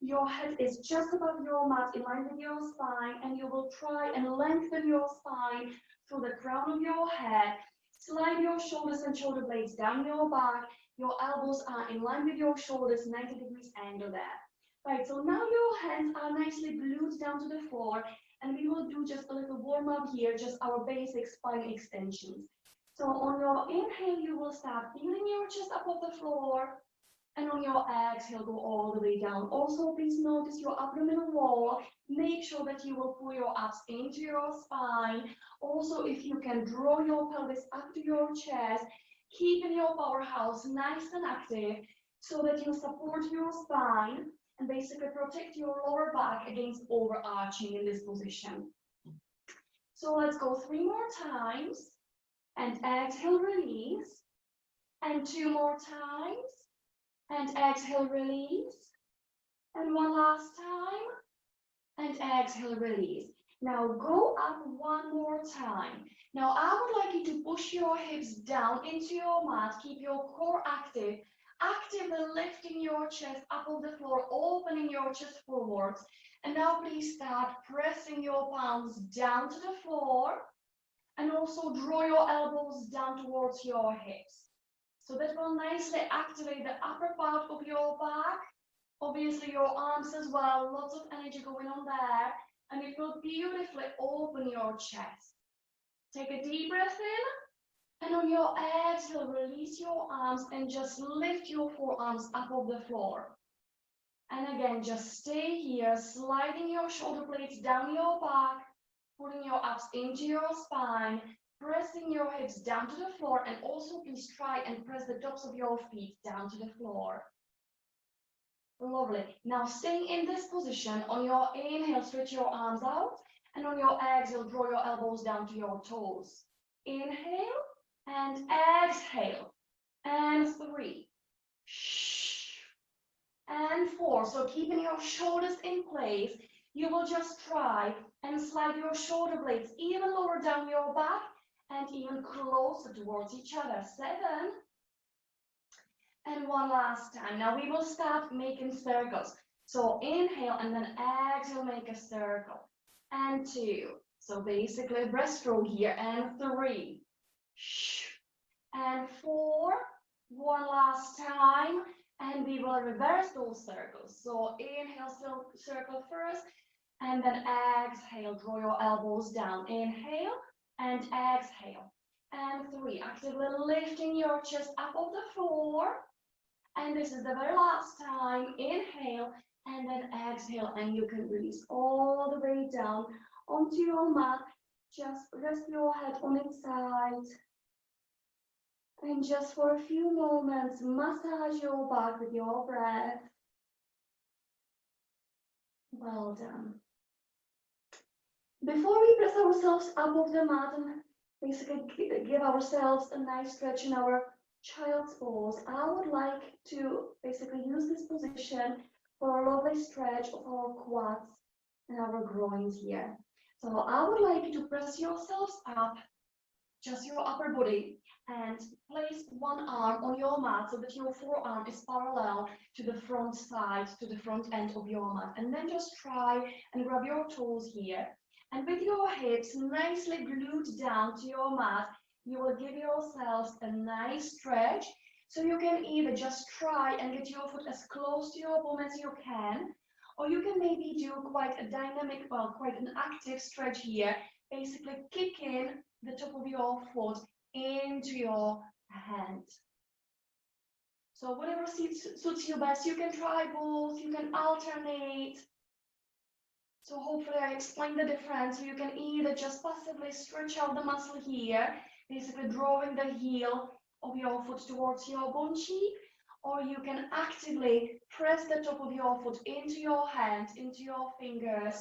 Your head is just above your mat, in line with your spine, and you will try and lengthen your spine through the crown of your head. Slide your shoulders and shoulder blades down your back. Your elbows are in line with your shoulders, 90 degrees angle there. Right, so now your hands are nicely glued down to the floor, and we will do just a little warm up here, just our basic spine extensions. So on your inhale, you will start feeling your chest above the floor. And on your exhale, go all the way down. Also, please notice your abdominal wall. Make sure that you will pull your abs into your spine. Also, if you can draw your pelvis up to your chest, keeping your powerhouse nice and active so that you support your spine and basically protect your lower back against overarching in this position. So let's go 3 more times. And exhale, release. And 2 more times. And exhale, release. And 1 last time. And exhale, release. Now go up 1 more time. Now I would like you to push your hips down into your mat. Keep your core active. Actively lifting your chest up on the floor, opening your chest forwards. And now please start pressing your palms down to the floor. And also draw your elbows down towards your hips. So that will nicely activate the upper part of your back. Obviously your arms as well, lots of energy going on there. And it will beautifully open your chest. Take a deep breath in. And on your exhale, release your arms and just lift your forearms up off the floor. And again, just stay here, sliding your shoulder blades down your back, pulling your abs into your spine, pressing your hips down to the floor, and also please try and press the tops of your feet down to the floor. Lovely. Now staying in this position, on your inhale, stretch your arms out, and on your exhale, draw your elbows down to your toes. Inhale and exhale. And 3. And 4. So keeping your shoulders in place, you will just try and slide your shoulder blades even lower down your back and even closer towards each other. 7. And 1 last time. Now we will start making circles. So inhale and then exhale, make a circle. And 2. So basically breaststroke here. And 3. And 4. 1 last time. And we will reverse those circles. So inhale, circle first. And then exhale, draw your elbows down. Inhale and exhale. And 3. Actively lifting your chest up off the floor. And this is the very last time. Inhale and then exhale. And you can release all the way down onto your mat. Just rest your head on its side. And just for a few moments, massage your back with your breath. Well done. Before we press ourselves up off the mat and basically give ourselves a nice stretch in our child's pose, I would like to basically use this position for a lovely stretch of our quads and our groins here. So I would like you to press yourselves up, just your upper body, and place one arm on your mat so that your forearm is parallel to the front side, to the front end of your mat. And then just try and grab your toes here. And with your hips nicely glued down to your mat, you will give yourselves a nice stretch. So you can either just try and get your foot as close to your bum as you can, or you can maybe do quite a dynamic, well, quite an active stretch here. Basically kicking the top of your foot into your hand. So whatever suits you best, you can try both, you can alternate. So hopefully I explained the difference. So you can either just passively stretch out the muscle here, basically drawing the heel of your foot towards your bum cheek, or you can actively press the top of your foot into your hand, into your fingers,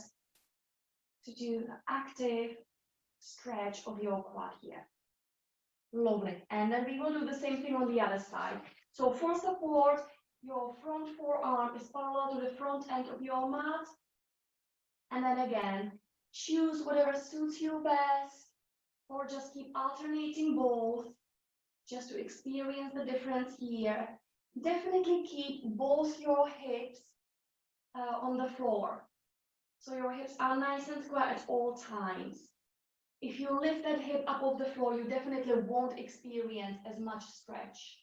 to do the active stretch of your quad here. Lovely. And then we will do the same thing on the other side. So for support, your front forearm is parallel to the front end of your mat. And then again, choose whatever suits you best, or just keep alternating both, just to experience the difference here. Definitely keep both your hips on the floor. So your hips are nice and square at all times. If you lift that hip up off the floor, you definitely won't experience as much stretch.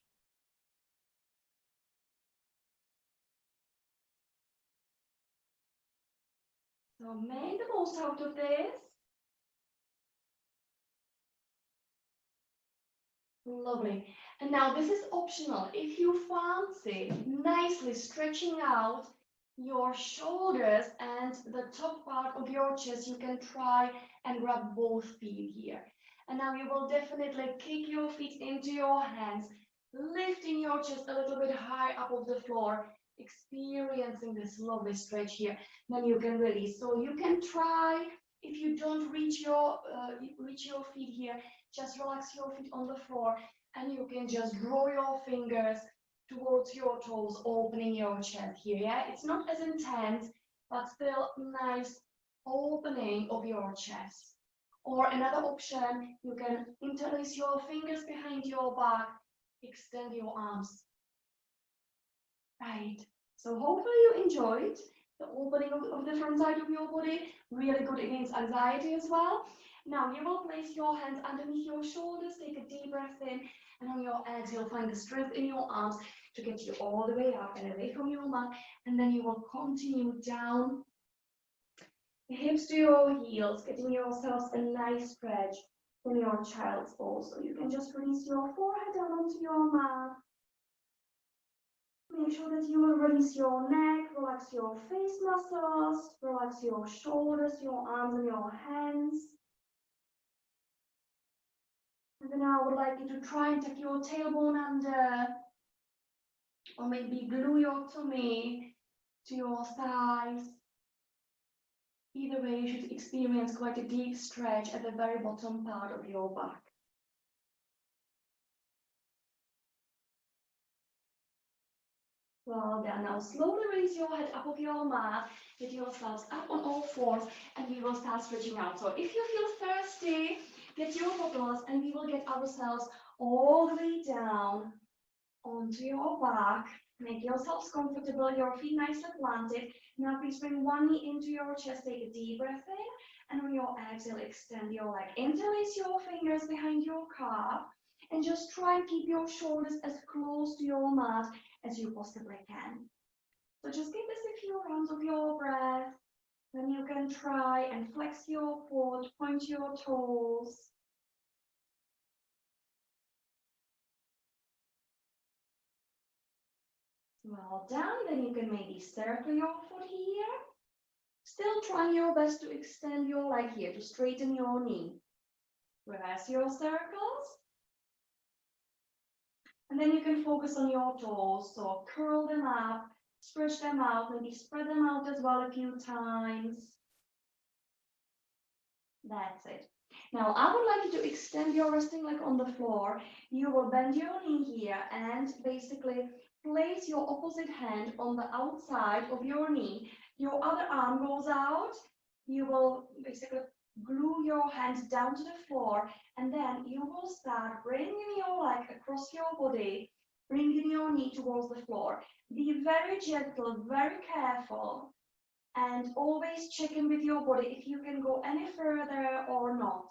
So make the most out of this. Lovely. And now this is optional. If you fancy nicely stretching out your shoulders and the top part of your chest, you can try and grab both feet here. And now you will definitely kick your feet into your hands, lifting your chest a little bit high up off the floor, experiencing this lovely stretch here. Then you can release. So you can try, if you don't reach your feet here, just relax your feet on the floor, and you can just draw your fingers towards your toes, opening your chest here. Yeah, it's not as intense, but still nice opening of your chest. Or another option, you can interlace your fingers behind your back, extend your arms. Right. So hopefully you enjoyed the opening of the front side of your body. Really good against anxiety as well. Now you will place your hands underneath your shoulders, take a deep breath in, and on your exhale, find the strength in your arms to get you all the way up and away from your mat. And then you will continue down the hips to your heels, getting yourselves a nice stretch from your child's pose. So you can just release your forehead down onto your mat. Make sure that you will release your neck, relax your face muscles, relax your shoulders, your arms and your hands. And then I would like you to try and tuck your tailbone under, or maybe glue your tummy to your thighs. Either way, you should experience quite a deep stretch at the very bottom part of your back. Well done. Now slowly raise your head up of your mat, get yourselves up on all fours, and we will start stretching out. So if you feel thirsty, get your bottles, and we will get ourselves all the way down onto your back. Make yourselves comfortable, your feet nicely planted. Now please bring one knee into your chest, take a deep breath in, and on your exhale, extend your leg. Interlace your fingers behind your calf, and just try and keep your shoulders as close to your mat as you possibly can. So just give this a few rounds of your breath. Then you can try and flex your foot, point your toes. Well done. Then you can maybe circle your foot here. Still trying your best to extend your leg here, to straighten your knee. Reverse your circles. And then you can focus on your toes. So curl them up, stretch them out, maybe spread them out as well a few times. That's it. Now, I would like you to extend your resting leg on the floor. You will bend your knee here and basically place your opposite hand on the outside of your knee. Your other arm goes out. You will basically glue your hand down to the floor, and then you will start bringing your leg across your body, bringing your knee towards the floor. Be very gentle, very careful. And always check in with your body if you can go any further or not.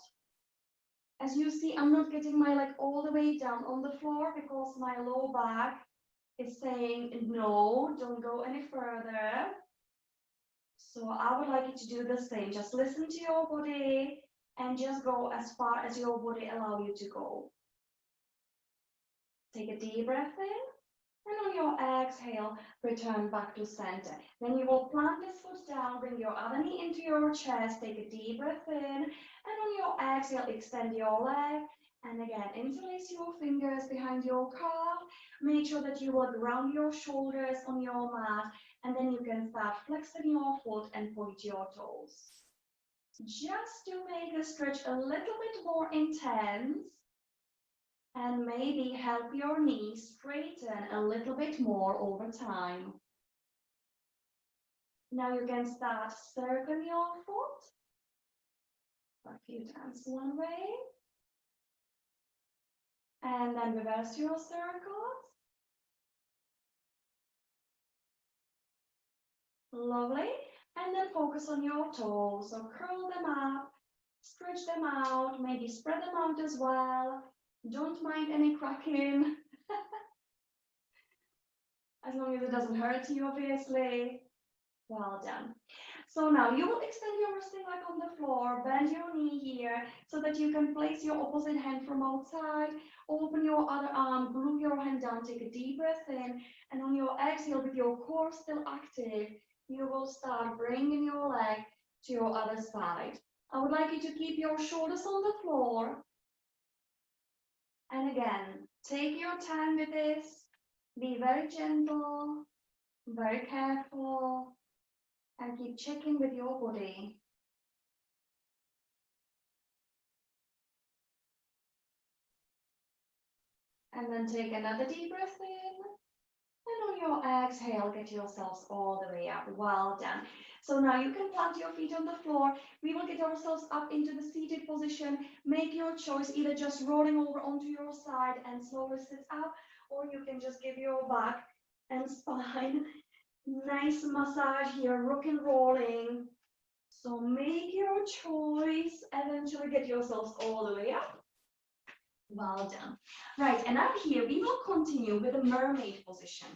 As you see, I'm not getting my leg all the way down on the floor because my low back is saying, no, don't go any further. So I would like you to do the same. Just listen to your body and just go as far as your body allows you to go. Take a deep breath in. And on your exhale, return back to center. Then you will plant this foot down, bring your other knee into your chest, take a deep breath in, and on your exhale, extend your leg. And again, interlace your fingers behind your calf. Make sure that you will ground your shoulders on your mat, and then you can start flexing your foot and point your toes. Just to make the stretch a little bit more intense, and maybe help your knees straighten a little bit more over time. Now you can start circling your foot a few times one way. And then reverse your circles. Lovely. And then focus on your toes. So curl them up, stretch them out, maybe spread them out as well. Don't mind any cracking. As long as it doesn't hurt you, obviously. Well done. So now you will extend your resting leg on the floor, bend your knee here so that you can place your opposite hand from outside, open your other arm, glue your hand down, take a deep breath in, and on your exhale with your core still active, you will start bringing your leg to your other side. I would like you to keep your shoulders on the floor. And again, take your time with this. Be very gentle, very careful, and keep checking with your body. And then take another deep breath in. And on your exhale, get yourselves all the way up. Well done. So now you can plant your feet on the floor. We will get ourselves up into the seated position. Make your choice, either just rolling over onto your side and slowly sit up, or you can just give your back and spine nice massage here, rock and rolling. So make your choice. Eventually get yourselves all the way up. Well done. Right, and up here we will continue with the mermaid position.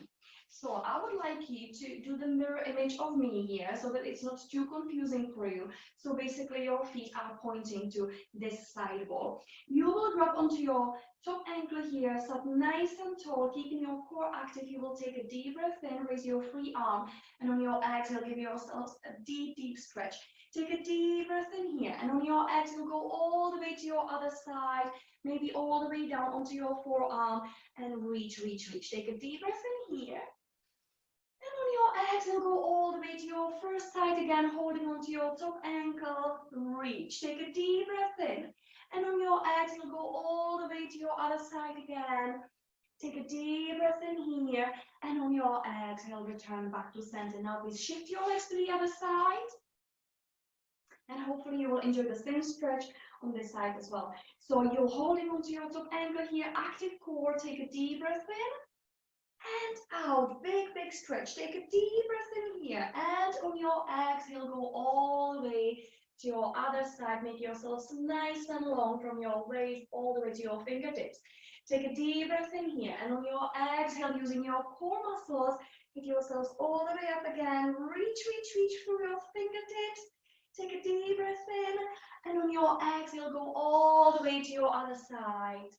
So I would like you to do the mirror image of me here so that it's not too confusing for you. So basically your feet are pointing to this side wall. You will grab onto your top ankle here, sit nice and tall, keeping your core active. You will take a deep breath in, raise your free arm, and on your exhale, give yourselves a deep, deep stretch. Take a deep breath in here, and on your exhale, go all the way to your other side, maybe all the way down onto your forearm, and reach, reach, reach. Take a deep breath in here. And on your exhale, go all the way to your first side again, holding onto your top ankle, reach. Take a deep breath in. And on your exhale, go all the way to your other side again. Take a deep breath in here. And on your exhale, return back to center. Now please shift your legs to the other side. And hopefully you will enjoy the same stretch on this side as well. So you're holding onto your top ankle here, active core. Take a deep breath in. And out, big, big stretch. Take a deep breath in here. And on your exhale, go all the way to your other side. Make yourselves nice and long from your waist all the way to your fingertips. Take a deep breath in here. And on your exhale, using your core muscles, get yourselves all the way up again. Reach, reach, reach through your fingertips. Take a deep breath in. And on your exhale, go all the way to your other side.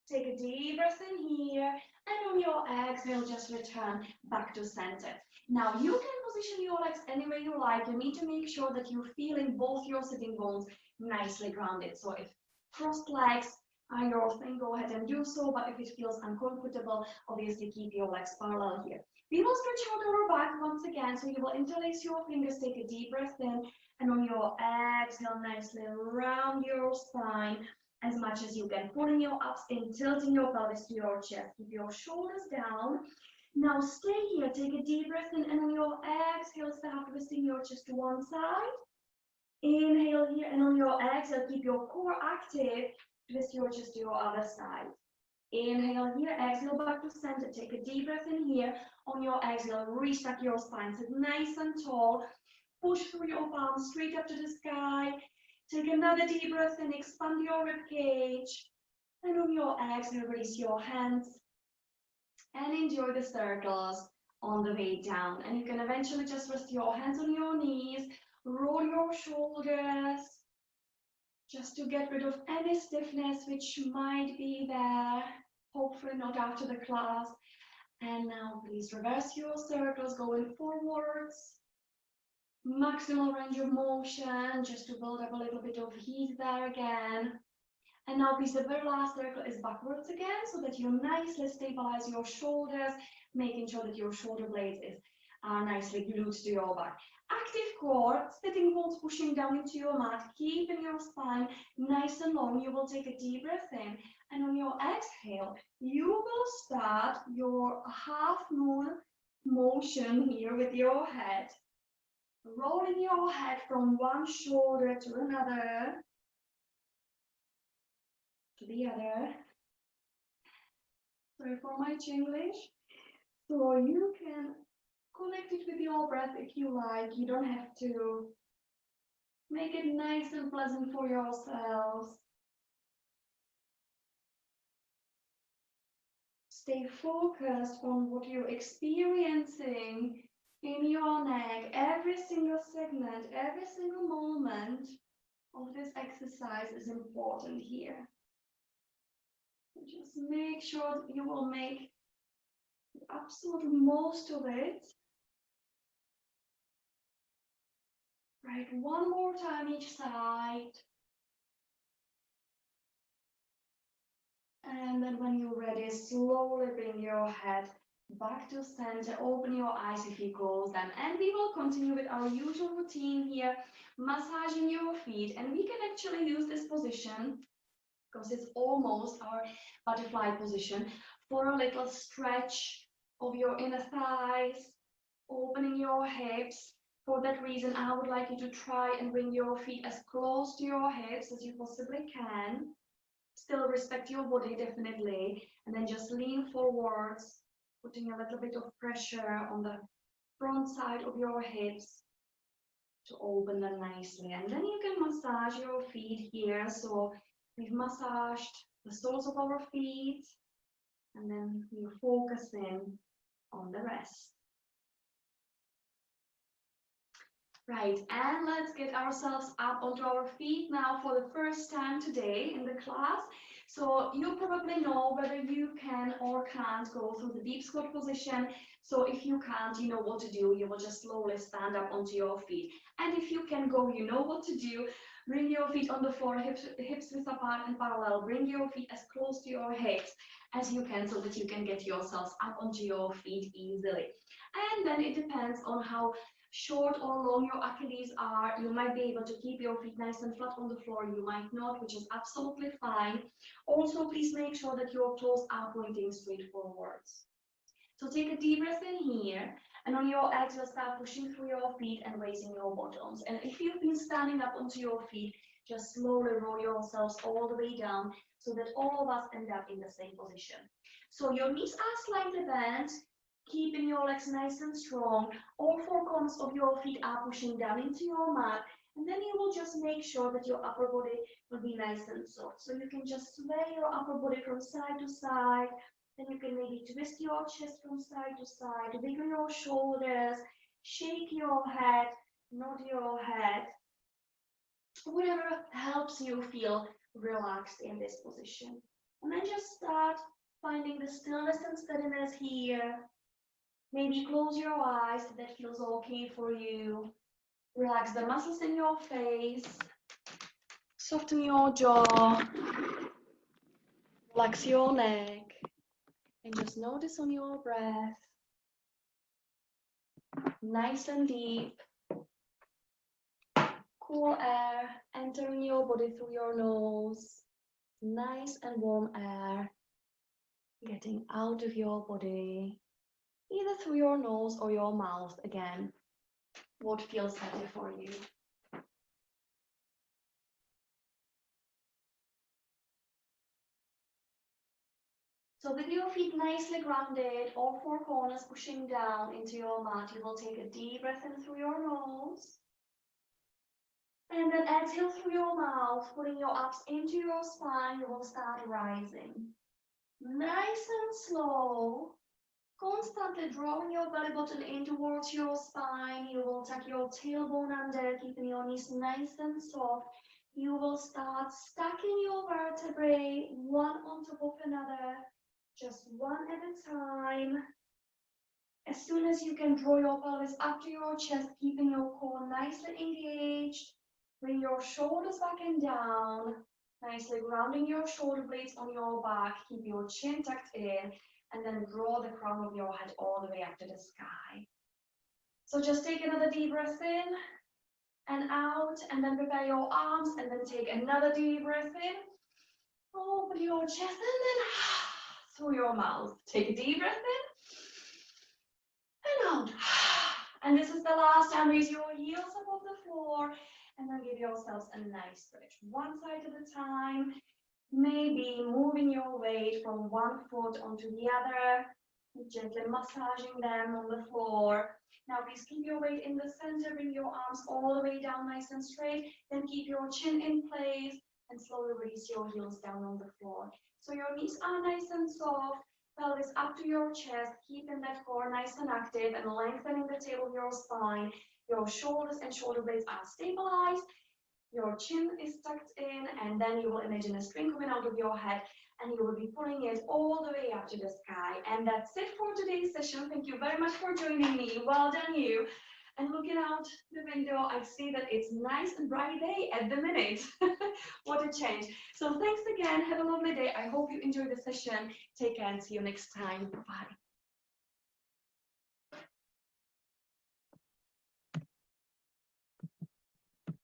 Take a deep breath in here, and on your exhale, just return back to center. Now, you can position your legs any way you like. You need to make sure that you're feeling both your sitting bones nicely grounded. So if crossed legs your thing, go ahead and do so. But if it feels uncomfortable, obviously keep your legs parallel here. We will stretch out our back once again. So you will interlace your fingers, take a deep breath in, and on your exhale, nicely round your spine as much as you can. Pulling your abs in, tilting your pelvis to your chest. Keep your shoulders down. Now stay here, take a deep breath in, and on your exhale, start twisting your chest to one side. Inhale here, and on your exhale, keep your core active. Twist your chest to your other side. Inhale here, exhale back to center. Take a deep breath in here. On your exhale, restack your spine. Sit nice and tall. Push through your palms straight up to the sky. Take another deep breath in, expand your rib cage. And on your exhale, release your hands. And enjoy the circles on the way down. And you can eventually just rest your hands on your knees. Roll your shoulders. Just to get rid of any stiffness which might be there, hopefully not after the class. And now please reverse your circles going forwards. Maximal range of motion, just to build up a little bit of heat there again. And now please, the very last circle is backwards again, so that you nicely stabilize your shoulders, making sure that your shoulder blades are nicely glued to your back. Active core, sitting bones pushing down into your mat, keeping your spine nice and long. You will take a deep breath in, and on your exhale, you will start your half moon motion here with your head, rolling your head from one shoulder to another, to the other. Sorry for my Chinglish. So you can connect it with your breath if you like. You don't have to. Make it nice and pleasant for yourselves. Stay focused on what you're experiencing in your neck. Every single segment, every single moment of this exercise is important here. Just make sure that you will make the absolute most of it. Right, one more time each side. And then when you're ready, slowly bring your head back to center. Open your eyes if you close them. And we will continue with our usual routine here, massaging your feet. And we can actually use this position, because it's almost our butterfly position, for a little stretch of your inner thighs, opening your hips. For that reason, I would like you to try and bring your feet as close to your hips as you possibly can. Still respect your body, definitely. And then just lean forwards, putting a little bit of pressure on the front side of your hips to open them nicely. And then you can massage your feet here. So we've massaged the soles of our feet, and then we focus in on the rest. Right, and let's get ourselves up onto our feet now for the first time today in the class. So you probably know whether you can or can't go through the deep squat position. So if you can't, you know what to do. You will just slowly stand up onto your feet. And if you can go, you know what to do. Bring your feet on the floor, hips width apart and parallel. Bring your feet as close to your hips as you can, so that you can get yourselves up onto your feet easily. And then it depends on how short or long your Achilles are. You might be able to keep your feet nice and flat on the floor. You might not, which is absolutely fine. Also, please make sure that your toes are pointing straight forwards. So take a deep breath in here, and on your exhale, start pushing through your feet and raising your bottoms. And if you've been standing up onto your feet, just slowly roll yourselves all the way down, so that all of us end up in the same position. So your knees are slightly bent, keeping your legs nice and strong. All four corners of your feet are pushing down into your mat. And then you will just make sure that your upper body will be nice and soft. So you can just sway your upper body from side to side. Then you can maybe twist your chest from side to side, wiggle your shoulders, shake your head, nod your head. Whatever helps you feel relaxed in this position. And then just start finding the stillness and steadiness here. Maybe close your eyes if that feels okay for you. Relax the muscles in your face. Soften your jaw. Relax your neck and just notice on your breath. Nice and deep. Cool air entering your body through your nose. Nice and warm air getting out of your body, either through your nose or your mouth again. What feels better for you? So with your feet nicely grounded, all four corners pushing down into your mat, you will take a deep breath in through your nose. And then exhale through your mouth, putting your abs into your spine, you will start rising. Nice and slow, constantly drawing your belly button in towards your spine. You will tuck your tailbone under, keeping your knees nice and soft. You will start stacking your vertebrae one on top of another, just one at a time. As soon as you can, draw your pelvis up to your chest, keeping your core nicely engaged. Bring your shoulders back and down, nicely grounding your shoulder blades on your back. Keep your chin tucked in, and then draw the crown of your head all the way up to the sky. So just take another deep breath in and out, and then prepare your arms, and then take another deep breath in. Open your chest, and then through your mouth. Take a deep breath in and out. And this is the last time. Raise your heels above the floor, and then give yourselves a nice stretch. One side at a time. Maybe moving your weight from one foot onto the other, gently massaging them on the floor. Now please keep your weight in the center, bring your arms all the way down nice and straight, then keep your chin in place and slowly release your heels down on the floor. So your knees are nice and soft, pelvis up to your chest, keeping that core nice and active and lengthening the tail of your spine. Your shoulders and shoulder blades are stabilized. Your chin is tucked in, and then you will imagine a string coming out of your head, and you will be pulling it all the way up to the sky. And that's it for today's session. Thank you very much for joining me. Well done, you. And looking out the window, I see that it's nice and bright day at the minute. What a change. So thanks again. Have a lovely day. I hope you enjoyed the session. Take care and see you next time. Bye.